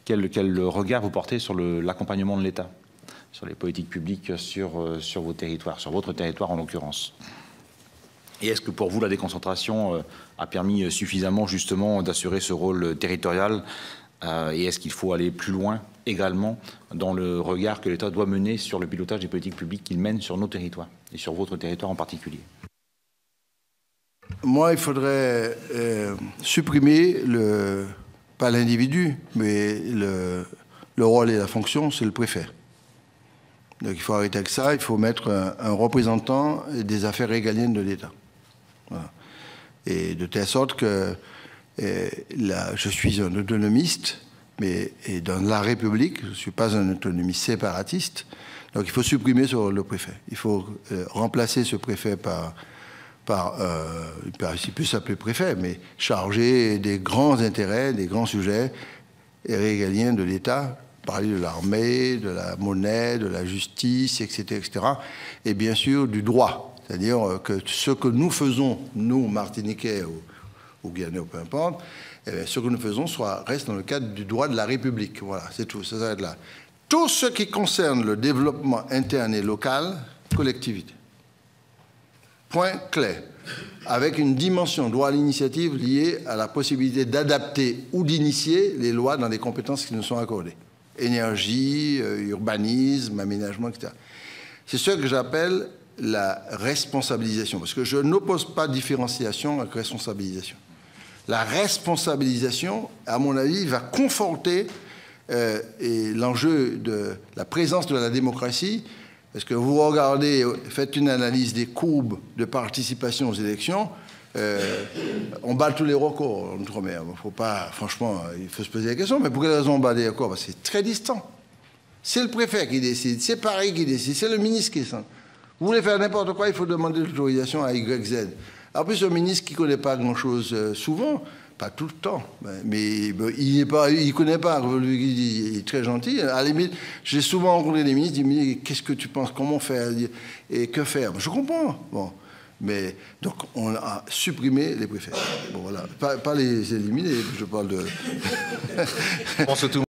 quel regard vous portez sur l'accompagnement de l'État, sur les politiques publiques sur vos territoires, sur votre territoire en l'occurrence? Et est-ce que pour vous, la déconcentration a permis suffisamment justement d'assurer ce rôle territorial? Et est-ce qu'il faut aller plus loin également dans le regard que l'État doit mener sur le pilotage des politiques publiques qu'il mène sur nos territoires, et sur votre territoire en particulier? Moi, il faudrait supprimer pas l'individu, mais le rôle et la fonction, c'est le préfet. Donc il faut arrêter avec ça, il faut mettre un représentant des affaires régaliennes de l'État. Voilà. Et de telle sorte que je suis un autonomiste, mais dans la République, je ne suis pas un autonomiste séparatiste. Donc il faut supprimer le préfet. Il faut remplacer ce préfet il peut s'appeler préfet, mais chargé des grands intérêts, des grands sujets régaliens de l'État, parler de l'armée, de la monnaie, de la justice, etc., etc., et bien sûr du droit. C'est-à-dire que ce que nous faisons, nous, Martiniquais ou Guyanais, peu importe, ce que nous faisons reste dans le cadre du droit de la République. Voilà, c'est tout, ça s'arrête là. Tout ce qui concerne le développement interne et local, collectivité. Point clair. Avec une dimension droit à l'initiative liée à la possibilité d'adapter ou d'initier les lois dans les compétences qui nous sont accordées. Énergie, urbanisme, aménagement, etc. C'est ce que j'appelle la responsabilisation, parce que je n'oppose pas différenciation avec responsabilisation. La responsabilisation, à mon avis, va conforter l'enjeu de la présence de la démocratie, parce que vous regardez, faites une analyse des courbes de participation aux élections, on bat tous les records en Outre-mer. Faut pas, franchement, il faut se poser la question, mais pour quelle raison on bat les records? Parce que c'est très distant. C'est le préfet qui décide, c'est Paris qui décide, c'est le ministre qui décide. Vous voulez faire n'importe quoi, il faut demander l'autorisation à YZ. En plus, un ministre qui ne connaît pas grand-chose souvent, pas tout le temps, mais il ne connaît pas, il est très gentil. À la limite, j'ai souvent rencontré des ministres, ils me disent « Qu'est-ce que tu penses, comment faire et que faire ?» Je comprends. Bon. Mais donc, on a supprimé les préfets. Bon, voilà. Pas les éliminer, je parle de...